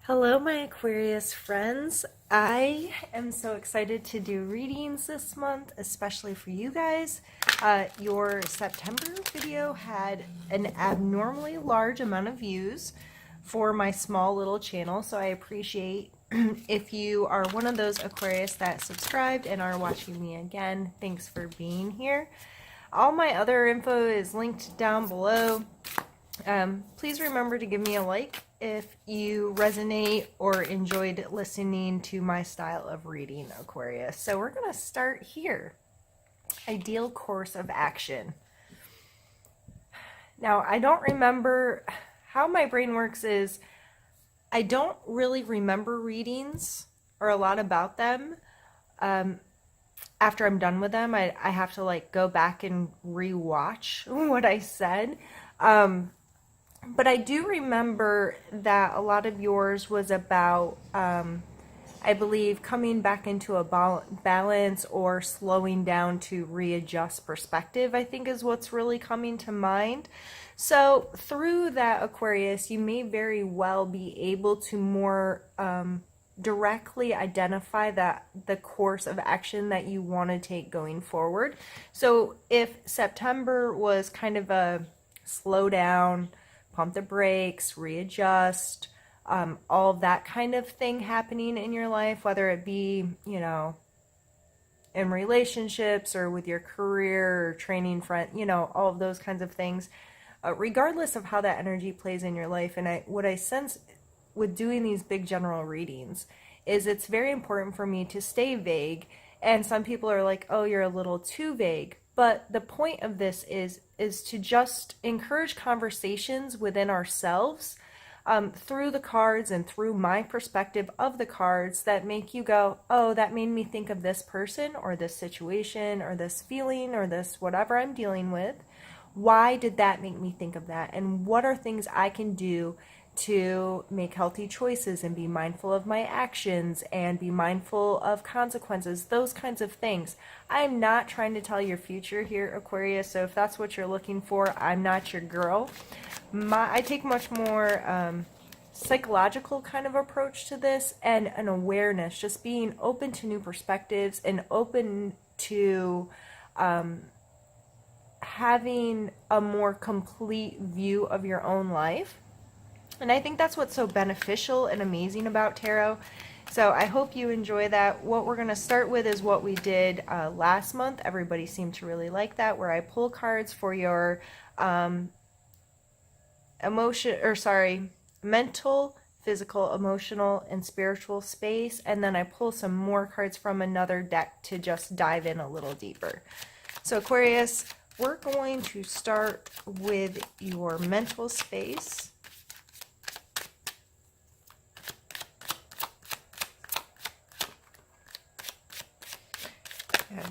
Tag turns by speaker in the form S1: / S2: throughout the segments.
S1: Hello, my Aquarius friends. I am so excited to do readings this month, especially for you guys. Your September video had an abnormally large amount of views for my small little channel, so I appreciate if you are one of those Aquarius that subscribed and are watching me again. Thanks for being here. All my other info is linked down below. Please remember to give me a like if you resonate or enjoyed listening to my style of reading, Aquarius. So we're going to start here. Ideal course of action. Now, I don't remember how my brain works is I don't really remember readings or a lot about them. After I'm done with them, I have to like go back and rewatch what I said. But I do remember that a lot of yours was about, I believe, coming back into a balance or slowing down to readjust perspective, I think is what's really coming to mind. So through that, Aquarius, you may very well be able to more directly identify the course of action that you want to take going forward. So if September was kind of a slow down, pump the brakes, readjust, all of that kind of thing happening in your life, whether it be, in relationships or with your career or training front, all of those kinds of things, regardless of how that energy plays in your life. And what I sense with doing these big general readings is it's very important for me to stay vague. And some people are like, oh, you're a little too vague. But the point of this is to just encourage conversations within ourselves through the cards and through my perspective of the cards that make you go, oh, that made me think of this person or this situation or this feeling or this whatever I'm dealing with. Why did that make me think of that? And what are things I can do to make healthy choices and be mindful of my actions and be mindful of consequences, those kinds of things. I'm not trying to tell your future here, Aquarius, so if that's what you're looking for, I'm not your girl. I take much more psychological kind of approach to this and an awareness, just being open to new perspectives and open to having a more complete view of your own life. And I think that's what's so beneficial and amazing about tarot. So I hope you enjoy that. What we're going to start with is what we did last month. Everybody seemed to really like that, where I pull cards for your mental, physical, emotional, and spiritual space. And then I pull some more cards from another deck to just dive in a little deeper. So Aquarius, we're going to start with your mental space.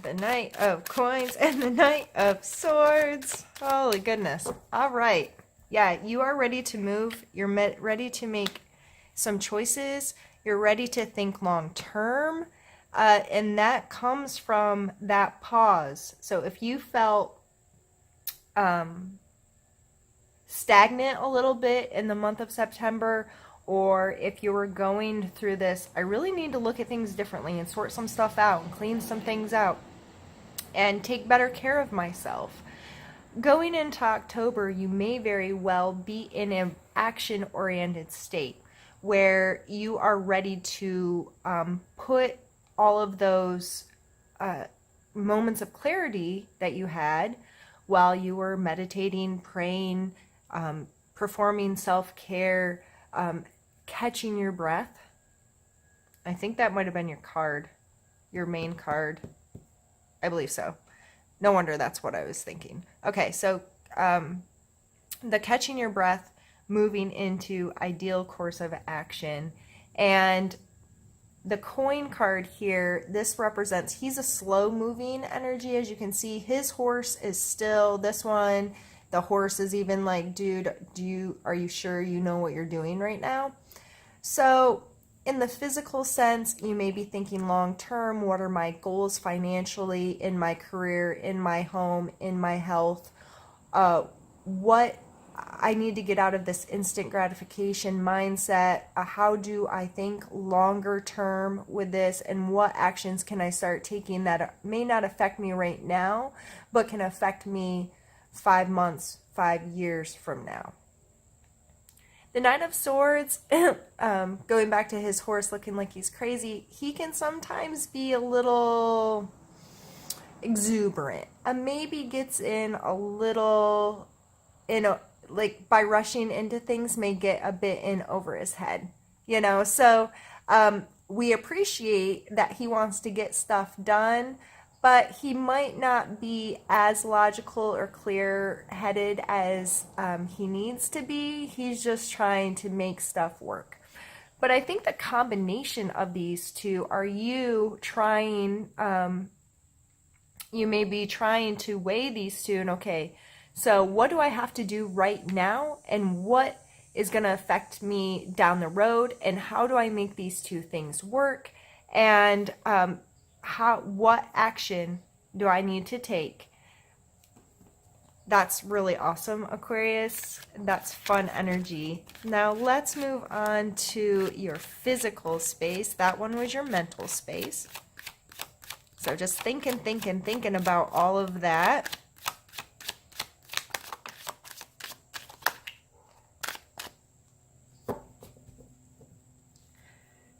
S1: The Knight of Coins and the Knight of Swords. Holy goodness. All right. Yeah, you are ready to move. You're ready to make some choices. You're ready to think long term. And that comes from that pause. So if you felt stagnant a little bit in the month of September, or if you were going through this, I really need to look at things differently and sort some stuff out and clean some things out and take better care of myself. Going into October, you may very well be in an action-oriented state where you are ready to put all of those moments of clarity that you had while you were meditating, praying, performing self-care, catching your breath. I think that might have been your card, your main card. I believe so. No wonder that's what I was thinking. Okay, so the catching your breath, moving into ideal course of action. And the coin card here, this represents, he's a slow moving energy. As you can see, his horse is still, this one, the horse is even like, dude, are you sure you know what you're doing right now? So in the physical sense, you may be thinking long term, what are my goals financially, in my career, in my home, in my health? What I need to get out of this instant gratification mindset. How do I think longer term with this, and what actions can I start taking that may not affect me right now, but can affect me 5 months, 5 years from now? The Knight of Swords, going back to his horse looking like he's crazy, he can sometimes be a little exuberant and maybe gets in a little, like by rushing into things, may get a bit in over his head, so we appreciate that he wants to get stuff done, but he might not be as logical or clear-headed as he needs to be. He's just trying to make stuff work. But I think the combination of these two are you trying, you may be trying to weigh these two and, okay, so what do I have to do right now, and what is going to affect me down the road, and how do I make these two things work, and what action do I need to take? That's really awesome, Aquarius. That's fun energy. Now let's move on to your physical space. That one was your mental space. So just thinking about all of that.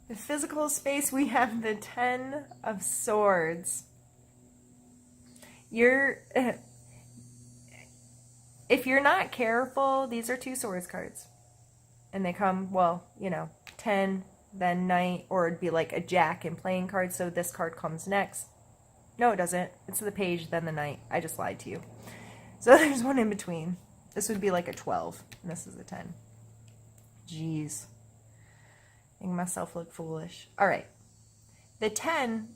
S1: The physical space, we have the 10 of Swords. If you're not careful, these are 2 Swords cards. And they come, 10, then Knight, or it'd be like a Jack in playing cards, so this card comes next. No, it doesn't. It's the Page, then the Knight. I just lied to you. So there's one in between. This would be like a 12, and this is a 10. Jeez. Making myself look foolish. All right. The 10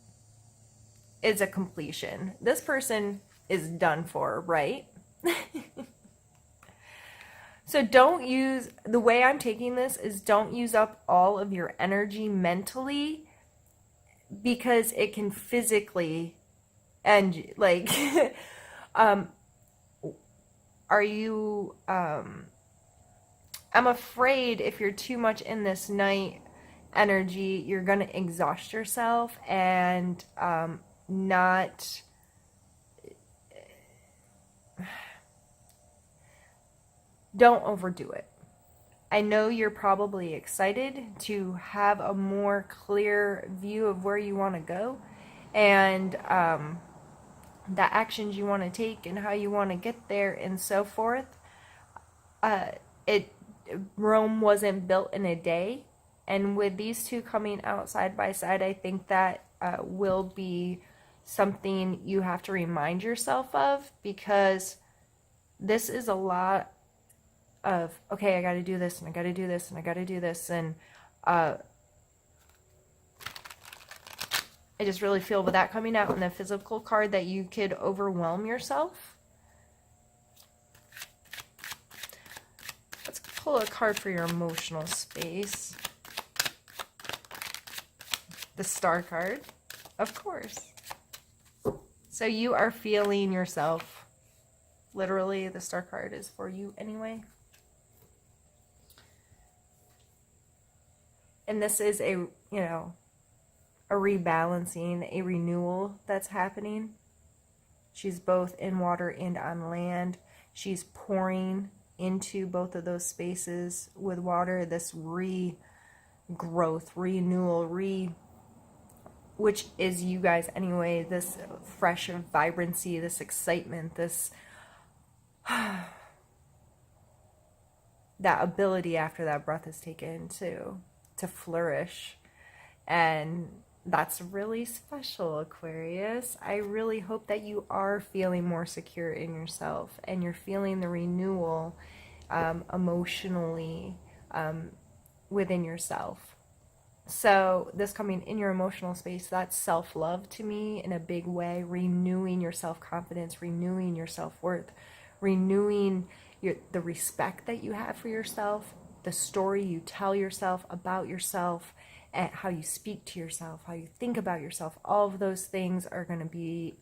S1: is a completion. This person is done for, right? So don't use, the way I'm taking this is don't use up all of your energy mentally, because it can physically end you. Like, are you, I'm afraid if you're too much in this Knight energy, you're going to exhaust yourself and not don't overdo it. I know you're probably excited to have a more clear view of where you want to go, and the actions you want to take and how you want to get there and so forth. Rome wasn't built in a day, and with these two coming out side by side, I think that will be something you have to remind yourself of, because this is a lot of, okay, I got to do this, and I got to do this, and I got to do this, and I just really feel with that coming out in the physical card that you could overwhelm yourself. Let's pull a card for your emotional space. The Star card, of course. So you are feeling yourself. Literally, the Star card is for you anyway. And this is a rebalancing, a renewal that's happening. She's both in water and on land. She's pouring into both of those spaces with water, this regrowth, renewal, which is you guys anyway, this fresh vibrancy, this excitement, this that ability after that breath is taken to flourish. And that's really special, Aquarius. I really hope that you are feeling more secure in yourself, and you're feeling the renewal emotionally within yourself. So this coming in your emotional space, that's self-love to me in a big way, renewing your self-confidence, renewing your self-worth, renewing the respect that you have for yourself, the story you tell yourself about yourself, and how you speak to yourself, how you think about yourself. All of those things are going to be,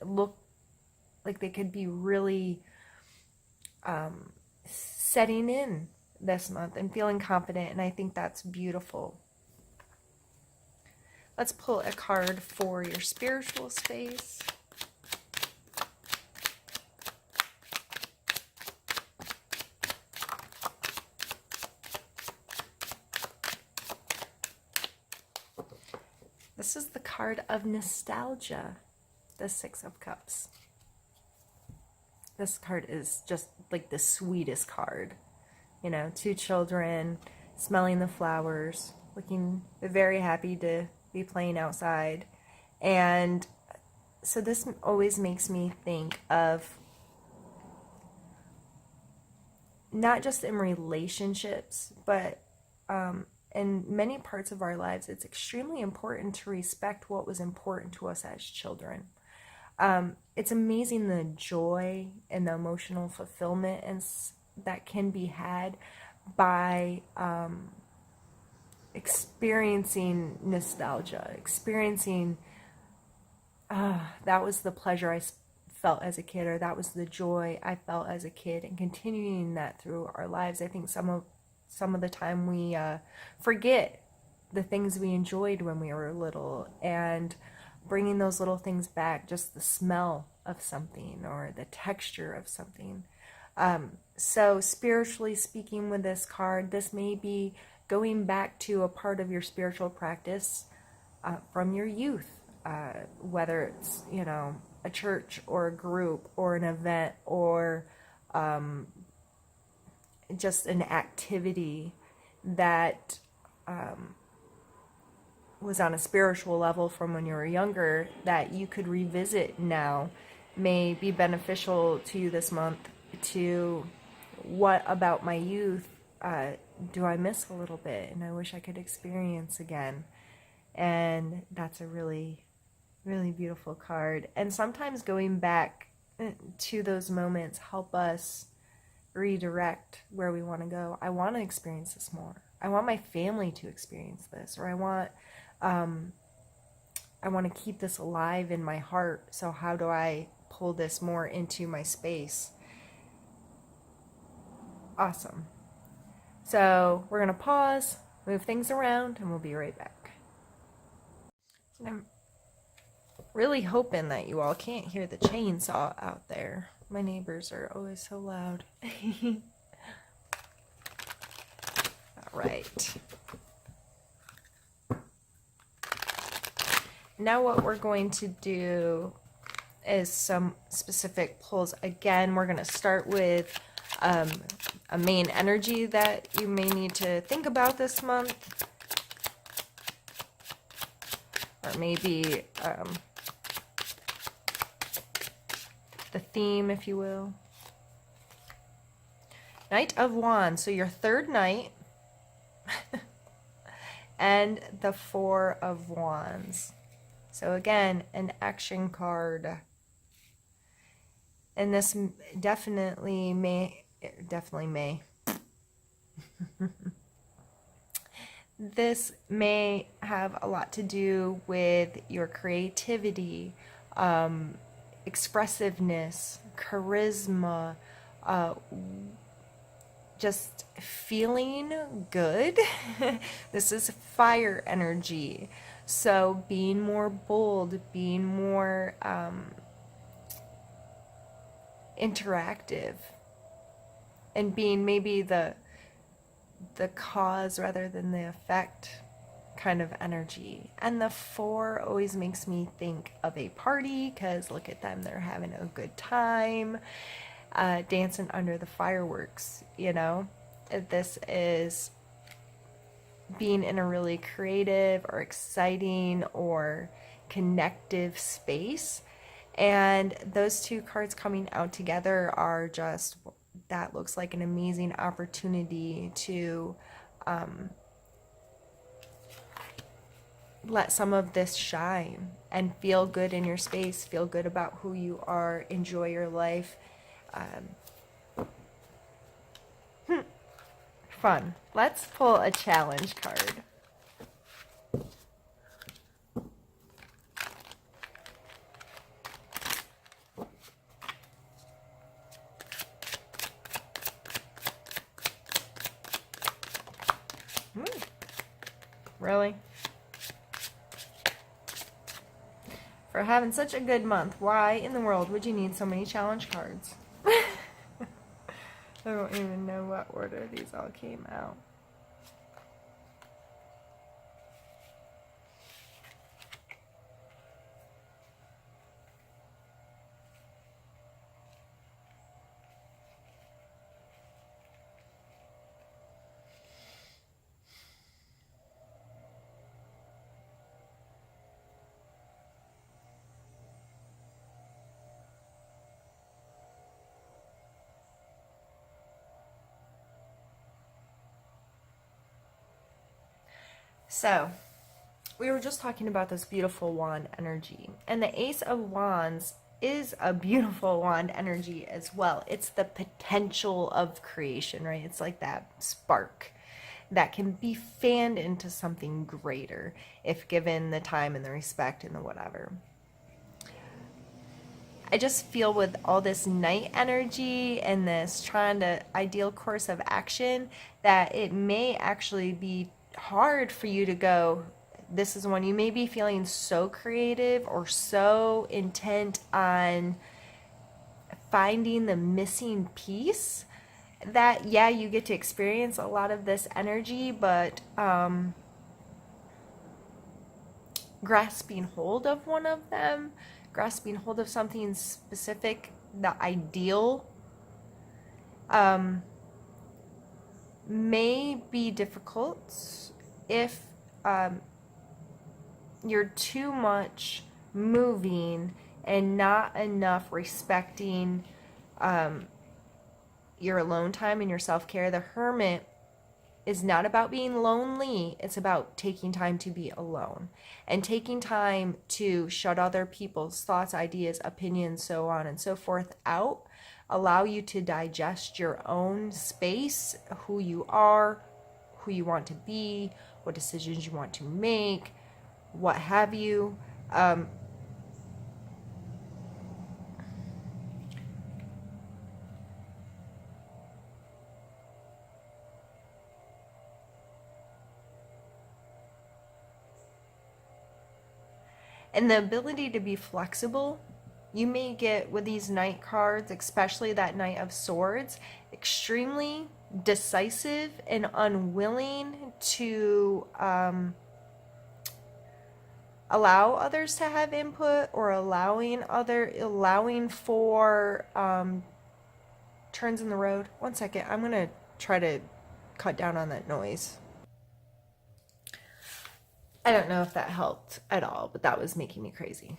S1: look like they could be really setting in this month and feeling confident, and I think that's beautiful. Let's pull a card for your spiritual space. This is the card of nostalgia, the Six of Cups. This card is just like the sweetest card. You know, 2 children, smelling the flowers, looking very happy to be playing outside. And so this always makes me think of not just in relationships, but in many parts of our lives, it's extremely important to respect what was important to us as children. It's amazing the joy and the emotional fulfillment and that can be had by experiencing nostalgia, experiencing that was the pleasure I felt as a kid, or that was the joy I felt as a kid, and continuing that through our lives. I think some of the time we forget the things we enjoyed when we were little, and bringing those little things back, just the smell of something or the texture of something. So spiritually speaking with this card, this may be going back to a part of your spiritual practice from your youth, whether it's, you know, a church or a group or an event or just an activity that was on a spiritual level from when you were younger that you could revisit now, may be beneficial to you this month. To what about my youth do I miss a little bit and I wish I could experience again? And that's a really, really beautiful card. And sometimes going back to those moments help us redirect where we want to go. I want to experience this more. I want my family to experience this, or I want to keep this alive in my heart. So how do I pull this more into my space? Awesome. So we're going to pause, move things around, and we'll be right back. I'm really hoping that you all can't hear the chainsaw out there. My neighbors are always so loud. All right. Now what we're going to do is some specific pulls. Again, we're going to start with a main energy that you may need to think about this month, or maybe the theme, if you will. Knight of Wands, so your third night, and the Four of Wands. So again, an action card. And this definitely may. This may have a lot to do with your creativity, expressiveness, charisma, just feeling good. This is fire energy. So being more bold, being more interactive, and being maybe the cause rather than the effect kind of energy. And the four always makes me think of a party, because look at them, they're having a good time, dancing under the fireworks, you know. This is being in a really creative or exciting or connective space. And those two cards coming out together are just, that looks like an amazing opportunity to let some of this shine and feel good in your space, feel good about who you are, enjoy your life. Fun. Let's pull a challenge card. Really? For having such a good month, why in the world would you need so many challenge cards? I don't even know what order these all came out. So, we were just talking about this beautiful wand energy, and the Ace of Wands is a beautiful wand energy as well. It's the potential of creation, right? It's like that spark that can be fanned into something greater if given the time and the respect and the whatever. I just feel with all this night energy and this trying to ideal course of action that it may actually be hard for you to go, this is when you may be feeling so creative or so intent on finding the missing piece that, yeah, you get to experience a lot of this energy, but grasping hold of one of them, grasping hold of something specific, the ideal, may be difficult if you're too much moving and not enough respecting your alone time and your self-care. The Hermit is not about being lonely. It's about taking time to be alone and taking time to shut other people's thoughts, ideas, opinions, so on and so forth out. Allow you to digest your own space, who you are, who you want to be, what decisions you want to make, what have you. And the ability to be flexible, you may get with these Knight cards, especially that Knight of Swords, extremely decisive and unwilling to allow others to have input or allowing for turns in the road. One second, I'm gonna try to cut down on that noise. I don't know if that helped at all, but that was making me crazy.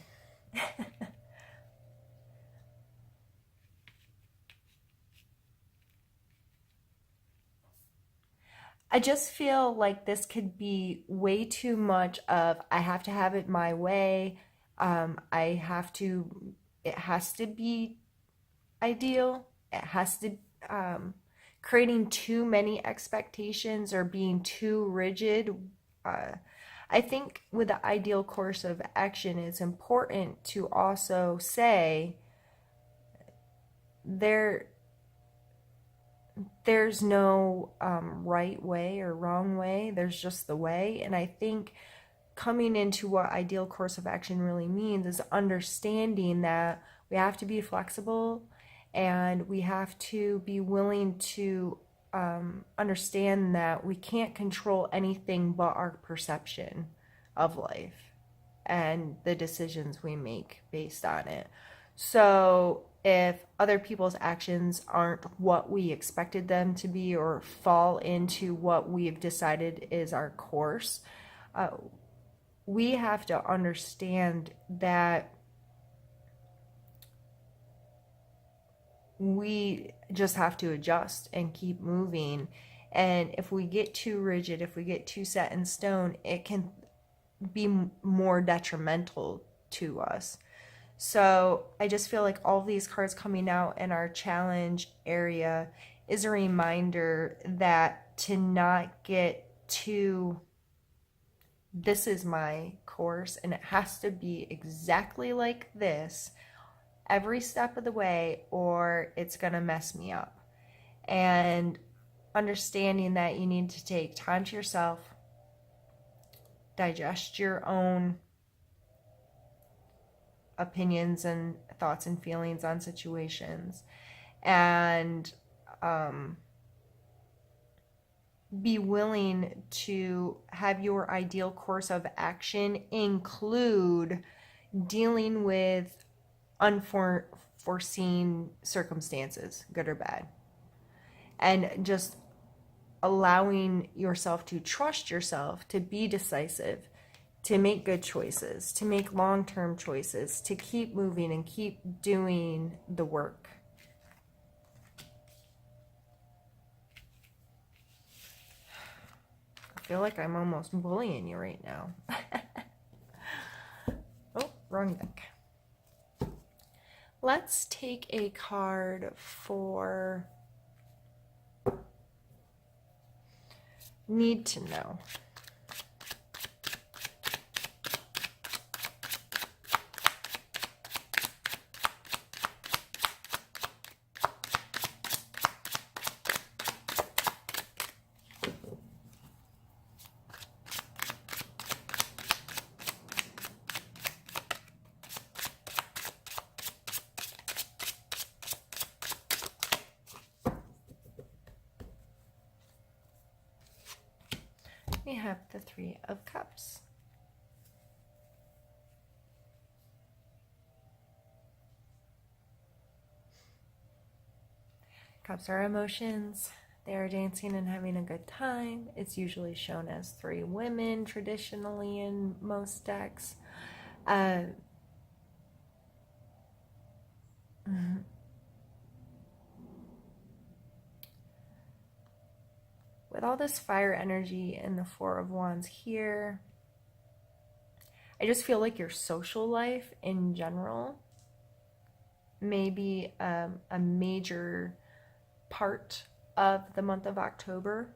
S1: I just feel like this could be way too much of I have to have it my way. It has to be ideal. It has to, creating too many expectations or being too rigid. I think with the ideal course of action, it's important to also say there's no right way or wrong way. There's just the way. And I think coming into what ideal course of action really means is understanding that we have to be flexible and we have to be willing to understand that we can't control anything but our perception of life and the decisions we make based on it. So if other people's actions aren't what we expected them to be or fall into what we've decided is our course, we have to understand that we just have to adjust and keep moving. And if we get too rigid, if we get too set in stone, it can be more detrimental to us. So I just feel like all these cards coming out in our challenge area is a reminder that to not get too, this is my course and it has to be exactly like this every step of the way or it's going to mess me up. And understanding that you need to take time to yourself, digest your own opinions and thoughts and feelings on situations, and be willing to have your ideal course of action include dealing with unforeseen circumstances, good or bad, and just allowing yourself to trust yourself, to be decisive, to make good choices, to make long-term choices, to keep moving and keep doing the work. I feel like I'm almost bullying you right now. Oh, wrong deck. Let's take a card for need to know. We have the Three of Cups. Cups are emotions. They are dancing and having a good time. It's usually shown as three women traditionally in most decks. With all this fire energy and the Four of Wands here, I just feel like your social life in general may be a major part of the month of October.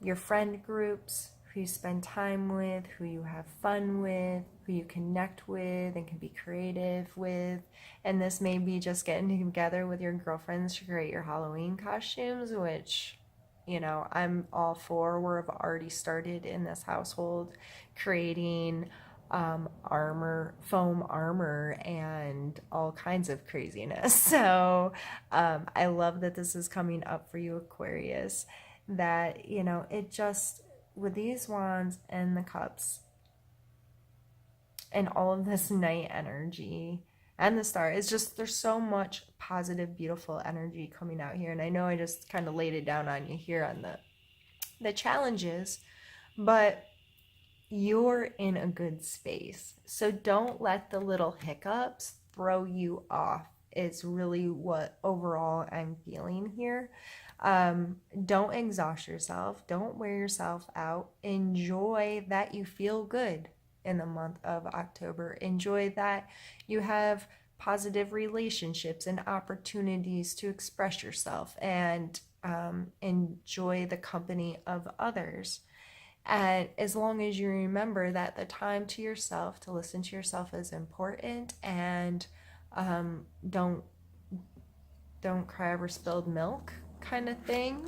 S1: Your friend groups, who you spend time with, who you have fun with, who you connect with and can be creative with. And this may be just getting together with your girlfriends to create your Halloween costumes, which, you know, I'm all for. We've already started in this household creating foam armor, and all kinds of craziness. So I love that this is coming up for you, Aquarius, that, you know, it just, with these wands and the cups and all of this night energy and the star, it's just, there's so much positive, beautiful energy coming out here. And I know I just kind of laid it down on you here on the challenges, but you're in a good space. So don't let the little hiccups throw you off, is really what overall I'm feeling here. Don't exhaust yourself. Don't wear yourself out. Enjoy that you feel good in the month of October. Enjoy that you have positive relationships and opportunities to express yourself, and enjoy the company of others. And as long as you remember that the time to yourself, to listen to yourself, is important, and don't cry over spilled milk kind of thing.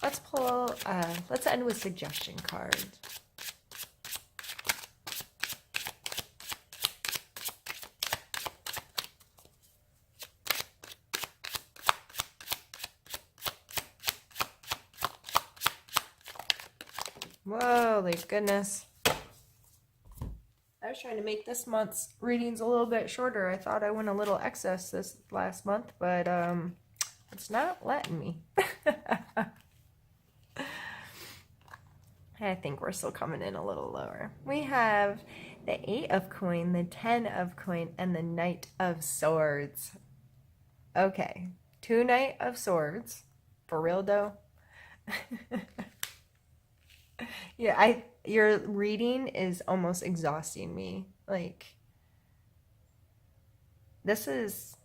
S1: Let's pull, let's end with suggestion card. Holy goodness. I was trying to make this month's readings a little bit shorter. I thought I went a little excess this last month, but it's not letting me. I think we're still coming in a little lower. We have the 8 of Coin, the 10 of Coin, and the Knight of Swords. Okay, 2 Knight of Swords. For real though? Yeah, your reading is almost exhausting me. Like, this is,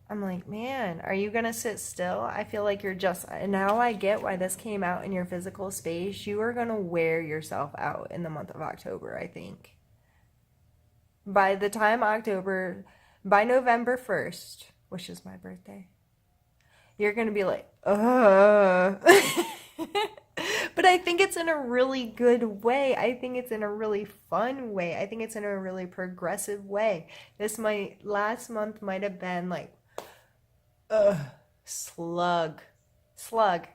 S1: I'm like, man, are you gonna sit still? I feel like you're just, and now I get why this came out in your physical space. You are gonna wear yourself out in the month of October, I think. By the time by November 1st, which is my birthday, you're gonna be like, but I think it's in a really good way. I think it's in a really fun way. I think it's in a really progressive way. Last month might have been like, ugh, slug, slug.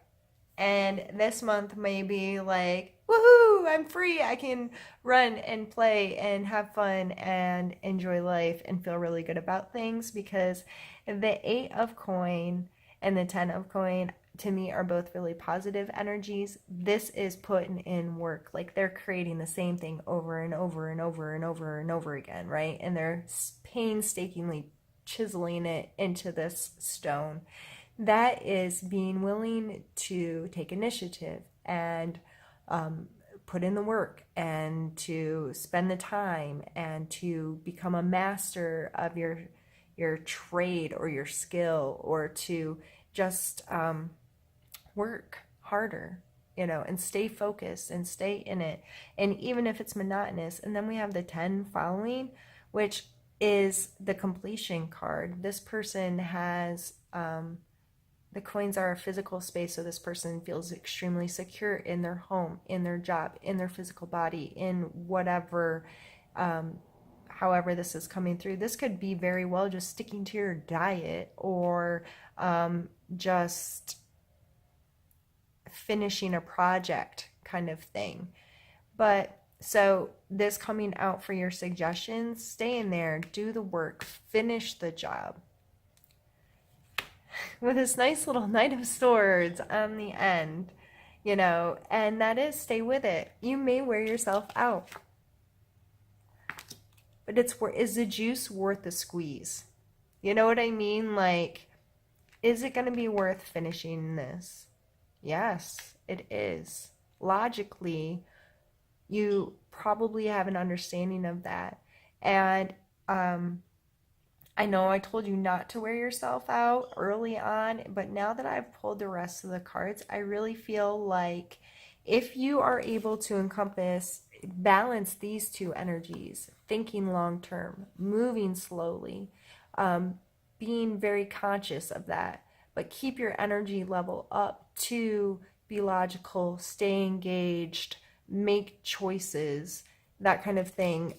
S1: And this month may be like, woohoo, I'm free. I can run and play and have fun and enjoy life and feel really good about things, because the 8 of coin and the 10 of coin to me are both really positive energies. This is putting in work. Like they're creating the same thing over and over and over and over and over again, right? And they're painstakingly chiseling it into this stone. That is being willing to take initiative and put in the work and to spend the time and to become a master of your trade or your skill, or to just work harder, and stay focused and stay in it. And even if it's monotonous. And then we have the 10 following, which is the completion card. This person has the coins are a physical space, so this person feels extremely secure in their home, in their job, in their physical body, in whatever, however this is coming through. This could be very well just sticking to your diet, or just finishing a project kind of thing. But so this coming out for your suggestions, stay in there, do the work, finish the job. With this nice little Knight of Swords on the end, and that is, stay with it. You may wear yourself out, but is the juice worth the squeeze? You know what I mean? Like, is it going to be worth finishing this? Yes, it is. Logically, you probably have an understanding of that. And I know I told you not to wear yourself out early on, but now that I've pulled the rest of the cards, I really feel like if you are able to balance these two energies, thinking long term, moving slowly, being very conscious of that, but keep your energy level up to be logical, stay engaged, make choices, that kind of thing,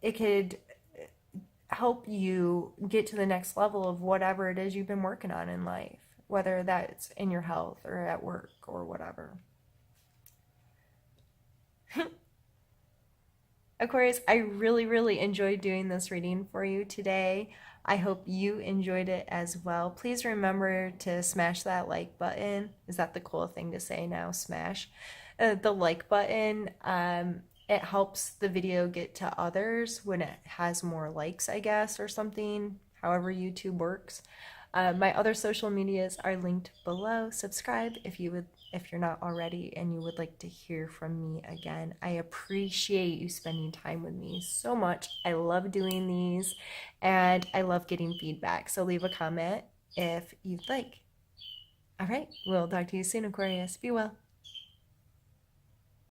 S1: it could help you get to the next level of whatever it is you've been working on in life, whether that's in your health or at work or whatever. Aquarius, I really, really enjoyed doing this reading for you today. I hope you enjoyed it as well. Please remember to smash that like button. Is that the cool thing to say now? Smash the like button. It helps the video get to others when it has more likes, I guess, or something, however YouTube works. My other social medias are linked below. Subscribe if you're not already and you would like to hear from me again. I appreciate you spending time with me so much. I love doing these and I love getting feedback. So leave a comment if you'd like. All right, we'll talk to you soon, Aquarius. Be well.